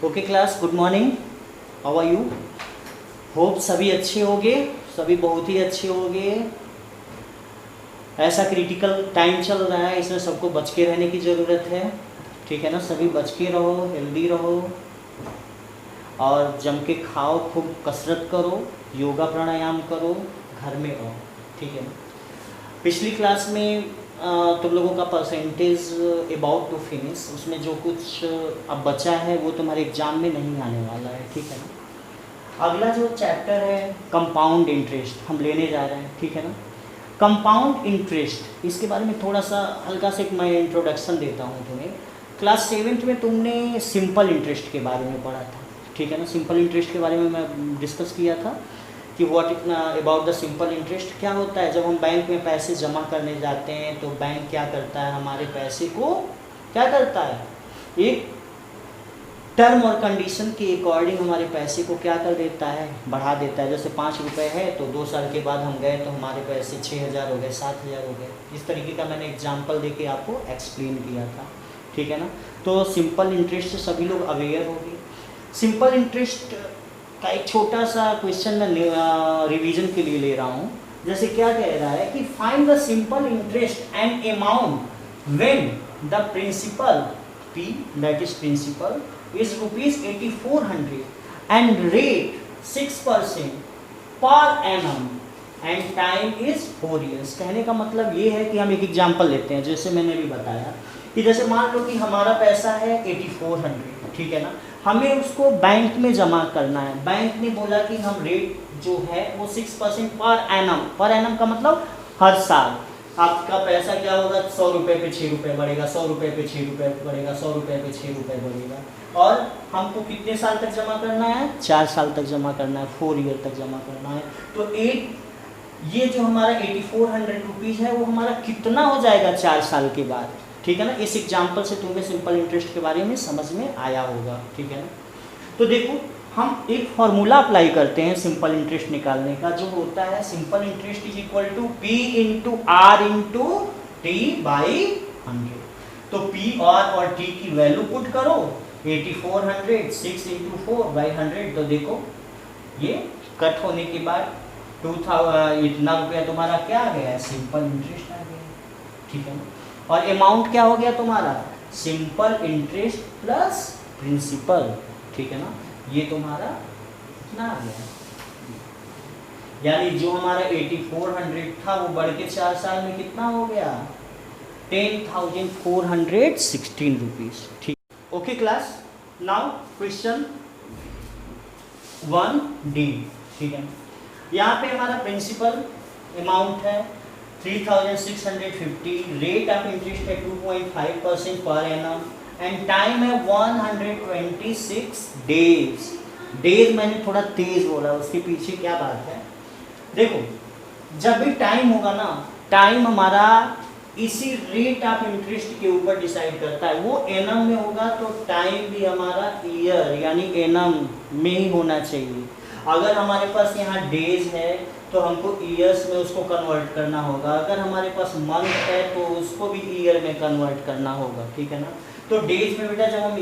Okay class, good morning. How are you? Hope सभी अच्छे होंगे, सभी बहुत ही अच्छे होंगे। ऐसा क्रिटिकल टाइम चल रहा है, इसमें सबको बच के रहने की ज़रूरत है। ठीक है ना, सभी बच के रहो, हेल्दी रहो और जम के खाओ, खूब कसरत करो, योगा प्राणायाम करो, घर में रहो। ठीक है ना। पिछली क्लास में तुम लोगों का परसेंटेज अबाउट टू फिनिश, उसमें जो कुछ अब बचा है वो तुम्हारे एग्ज़ाम में नहीं आने वाला है। ठीक है ना। अगला जो चैप्टर है कंपाउंड इंटरेस्ट हम लेने जा रहे हैं। ठीक है ना। कंपाउंड इंटरेस्ट, इसके बारे में थोड़ा सा हल्का से मैं इंट्रोडक्शन देता हूँ तुम्हें। क्लास 7th में तुमने सिंपल इंटरेस्ट के बारे में पढ़ा था। ठीक है ना। सिंपल इंटरेस्ट के बारे में मैं डिस्कस किया था कि what about the simple interest क्या होता है। जब हम बैंक में पैसे जमा करने जाते हैं तो बैंक क्या करता है, हमारे पैसे को क्या करता है, एक टर्म और कंडीशन के अकॉर्डिंग हमारे पैसे को क्या कर देता है, बढ़ा देता है। जैसे 5 रुपये है तो 2 साल के बाद हम गए तो हमारे पैसे 6,000 हो गए, 7,000 हो गए। इस तरीके का मैंने एग्जाम्पल देके आपको एक्सप्लेन किया था। ठीक है ना। तो सिंपल इंटरेस्ट से सभी लोग अवेयर होंगे। सिंपल इंटरेस्ट का एक छोटा सा क्वेश्चन मैं रिवीजन के लिए ले रहा हूँ। जैसे क्या कह रहा है कि find the simple interest and amount when the principal P, that is principal, is rupees 8,400 and rate 6% per annum and time is 4 years। कहने का मतलब ये है कि हम एक एग्जांपल लेते हैं, जैसे मैंने भी बताया कि जैसे मान लो कि हमारा पैसा है 8,400। ठीक है ना। हमें उसको बैंक में जमा करना है। बैंक ने बोला कि हम रेट जो है वो 6% पर एनम का मतलब हर साल आपका पैसा क्या होगा, 100 रुपये पे 6 रुपये बढ़ेगा, 100 रुपये पे 6 रुपये बढ़ेगा, 100 रुपये पे 6 रुपये बढ़ेगा। और हमको कितने साल तक जमा करना है, 4 साल तक जमा करना है, 4 ईयर तक जमा करना है। तो ये जो हमारा 8,400 रुपीज़ है वो हमारा कितना हो जाएगा 4 साल के बाद। ठीक है ना। इस एग्जाम्पल से तुम्हें सिंपल इंटरेस्ट के बारे में समझ में आया होगा। ठीक है ना। तो देखो हम एक फॉर्मूला अप्लाई करते हैं सिंपल इंटरेस्ट निकालने का, जो होता है simple interest is equal to P into R into T by 100। तो P और T की वैल्यू पुट करो, 8,400 6 इंटू 4 बाई 100। तो देखो ये कट होने के बाद 2000 इतना रुपया तुम्हारा क्या आ गया है, सिंपल इंटरेस्ट आ गया। ठीक है ना। और अमाउंट क्या हो गया तुम्हारा, सिंपल इंटरेस्ट प्लस प्रिंसिपल। ठीक है ना। ये तुम्हारा कितना आ गया, यानी जो हमारा 8,400 था वो बढ़ के 4 साल में कितना हो गया, 10,416 रुपीज। ठीक। Okay class, now question 1D। ठीक है। यहाँ पे हमारा प्रिंसिपल अमाउंट है 3,650, रेट ऑफ इंटरेस्ट है 2.5% पर एनम एंड टाइम है 126 डेज। डेज मैंने थोड़ा तेज बोला, उसके पीछे क्या बात है। देखो जब भी टाइम होगा ना, टाइम हमारा इसी रेट ऑफ इंटरेस्ट के ऊपर डिसाइड करता है। वो एनम में होगा तो टाइम भी हमारा ईयर यानी एनम में ही होना चाहिए। अगर हमारे पास यहाँ डेज है तो हमको ईयर्स में उसको कन्वर्ट करना होगा। अगर हमारे पास मंथ है तो उसको भी ईयर में कन्वर्ट करना होगा। ठीक है ना। तो डेज में बेटा जब हम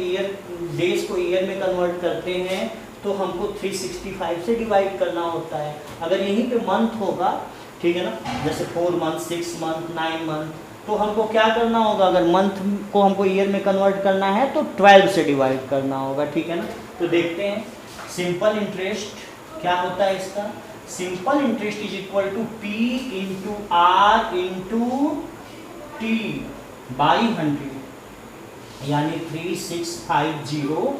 डेज को ईयर में कन्वर्ट करते हैं तो हमको 365 से डिवाइड करना होता है। अगर यहीं पे मंथ होगा, ठीक है ना, जैसे 4 मंथ 6 मंथ 9 मंथ, तो हमको क्या करना होगा, अगर मंथ को हमको ईयर में कन्वर्ट करना है तो 12 से डिवाइड करना होगा। ठीक है ना। तो देखते हैं सिंपल इंटरेस्ट क्या होता है इसका। Simple interest is equal to P into R into T by 100, यानी 3650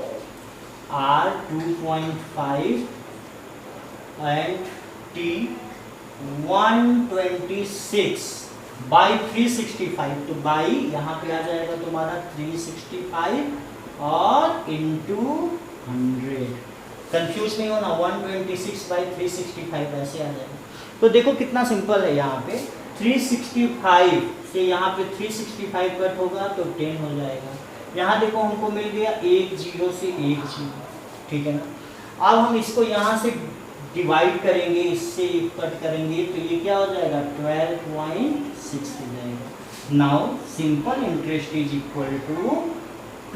R 2.5 एंड T 126 बाई 365। तो बाई यहाँ पे आ जाएगा तुम्हारा 365 और इंटू 100। कंफ्यूज नहीं होना, 126 बाई 365 ऐसे आ जाएगा। तो देखो कितना सिंपल है। यहाँ पे 365 से यहाँ पे 365 कट होगा तो 10 हो जाएगा। यहाँ देखो हमको मिल गया 1 0 से 1 0। ठीक है ना। अब हम इसको यहाँ से डिवाइड करेंगे, इससे कट करेंगे तो ये क्या हो जाएगा, 12.6 हो जाएगा। Now simple interest is equal to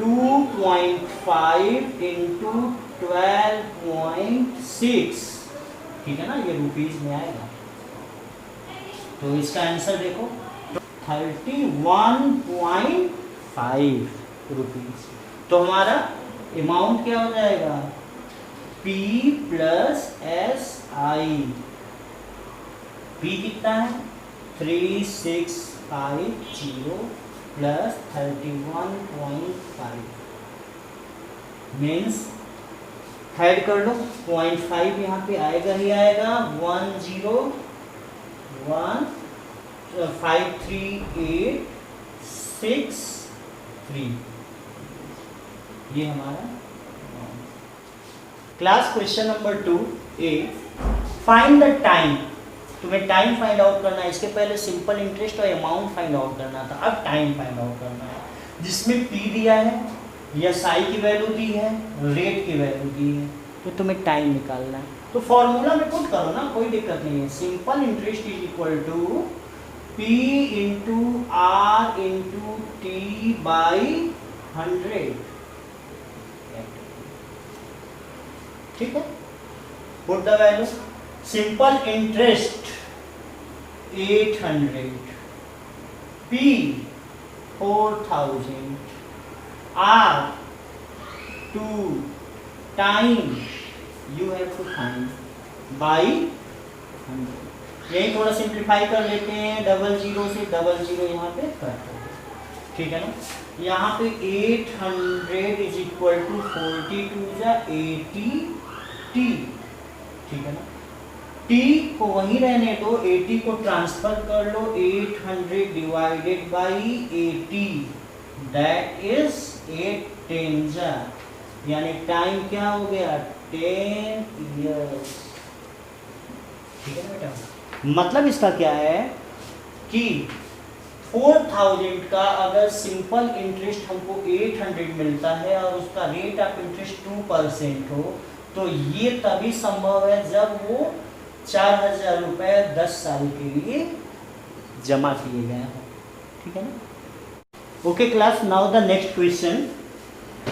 2.5 into 12.6, ठीक है ना, ये रुपीज में आएगा। तो इसका आंसर देखो 31.5 रुपीज। तो हमारा अमाउंट क्या हो जाएगा, P प्लस SI। P कितना है 3650 प्लस 31.5 मीन्स ऐड कर लो 0.5 यहाँ पे आएगा ही आएगा, 1015386 ये हमारा। Class question number 2A, find the time. तुम्हें टाइम फाइंड आउट करना है, इसके पहले सिंपल इंटरेस्ट और अमाउंट फाइंड आउट करना था, अब टाइम फाइंड आउट करना है, जिसमें P दिया है, SI की वैल्यू दी है, रेट की वैल्यू दी है, तो तुम्हें टाइम निकालना है। तो फॉर्मूला में पुट करो ना, कोई दिक्कत नहीं है। Simple interest is equal to P into R into T by 100, ठीक है। Put the value, simple interest 800, P 4000, R 2, time you have to find by 100। यही थोड़ा सिंप्लीफाई कर लेते हैं, 00 से 00 यहाँ पे कट कर दो, ठीक है ना। यहाँ पे 800 इज इक्वल टू 42 जा 80 T, ठीक है ना। T को वहीं रहने दो, 80 को ट्रांसफर कर लो, 800 डिवाइडेड बाई 80, दैट इज 8 10 जा, यानी टाइम क्या हो गया 10 इयर्स, ठीक है ना बेटा। मतलब इसका क्या है कि 4000 का अगर सिंपल इंटरेस्ट हमको 800 मिलता है और उसका रेट ऑफ इंटरेस्ट 2% हो, तो ये तभी संभव है जब वो 4000 रुपए 10 साल के लिए जमा किए गए हो, ठीक है ना। Okay class, now the next question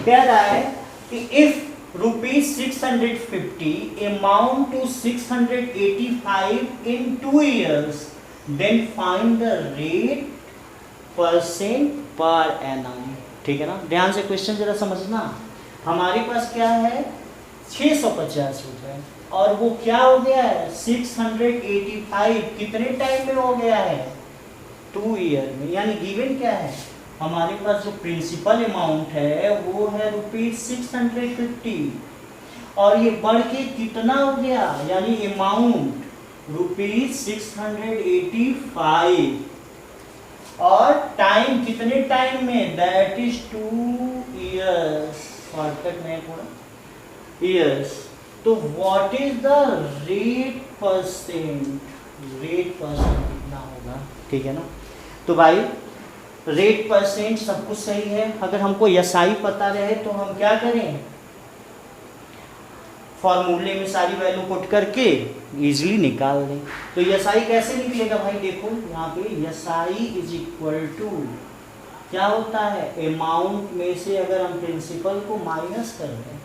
कह रहा है कि if ₹650 amount to 685 in 2 years, then find the rate % per annum, ठीक है ना। ध्यान से क्वेश्चन जरा समझना। हमारे पास क्या है 650 रुपए और वो क्या हो गया है 685, कितने टाइम में हो गया है 2 ईयर में, यानी गिवन क्या है हमारे पास जो प्रिंसिपल अमाउंट है वो है ₹650 और ये बढ़ के कितना हो गया, यानी अमाउंट ₹685 और टाइम कितने टाइम में, दैट इज 2 इयर्स, शॉर्टकट में थोड़ा इयर्स। तो what is the rate percent, rate percent कितना होगा, ठीक है ना। तो भाई रेट परसेंट सब कुछ सही है, अगर हमको SI पता रहे तो हम क्या करें, फॉर्मूले में सारी वैल्यू पुट करके इजीली निकाल दें। तो SI कैसे निकलेगा भाई, देखो यहाँ पे SI इज इक्वल टू क्या होता है, अमाउंट में से अगर हम प्रिंसिपल को माइनस कर दें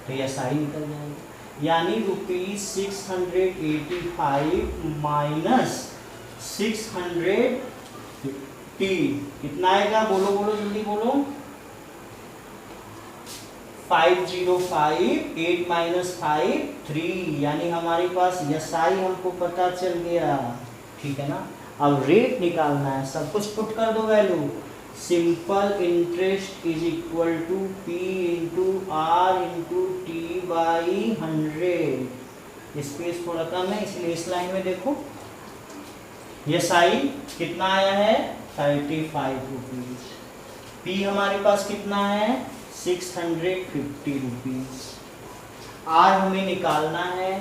तो SI निकल जाएगा, यानी ₹685 माइनस 650 कितना आएगा, बोलो बोलो जल्दी बोलो, 505, 8 माइनस 5 3, यानी हमारे पास SI हमको पता चल गया, ठीक है ना। अब रेट निकालना है, सब कुछ पुट कर दो value, simple interest is equal to P into R into T by 100, space थोड़ा कम है इसलिए इस लाइन में देखो SI कितना आया है 35 रुपीज, P हमारे पास कितना है 650 रुपीज, R हमें निकालना है,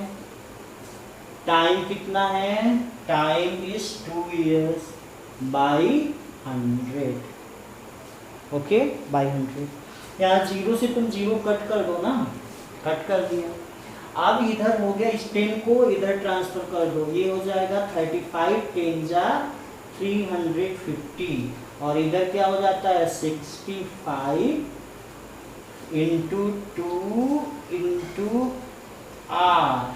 टाइम कितना है, time is 2 years by 100, okay by 100। यहाँ 0 से तुम 0 कट कर दो ना, कट कर दिया। अब इधर हो गया, इस 10 को इधर ट्रांसफर कर दो, ये हो जाएगा 35 10 जा 350 और इधर क्या हो जाता है 65 इंटू 2 इंटू आर,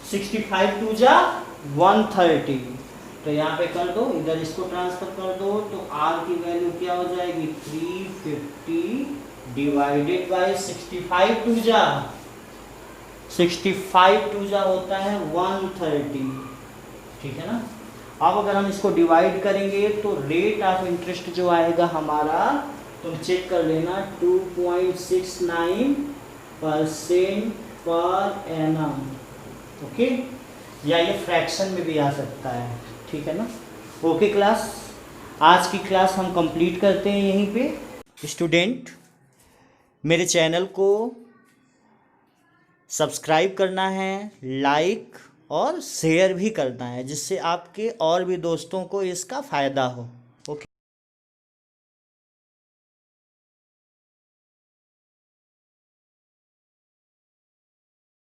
65 टू जा 130, तो यहाँ पे कर दो, इधर इसको ट्रांसफर कर दो, तो आर की वैल्यू क्या हो जाएगी 350 डिवाइडेड बाय 65 टू जा, 65 टू जा होता है 130, ठीक है ना। अब अगर हम इसको डिवाइड करेंगे तो रेट ऑफ इंटरेस्ट जो आएगा हमारा, तुम चेक कर लेना, 2.69% पर एनम, ओके, या ये फ्रैक्शन में भी आ सकता है, ठीक है ना। ओके क्लास, आज की क्लास हम कंप्लीट करते हैं यहीं पे। स्टूडेंट, मेरे चैनल को सब्सक्राइब करना है, लाइक और शेयर भी करना है, जिससे आपके और भी दोस्तों को इसका फ़ायदा हो।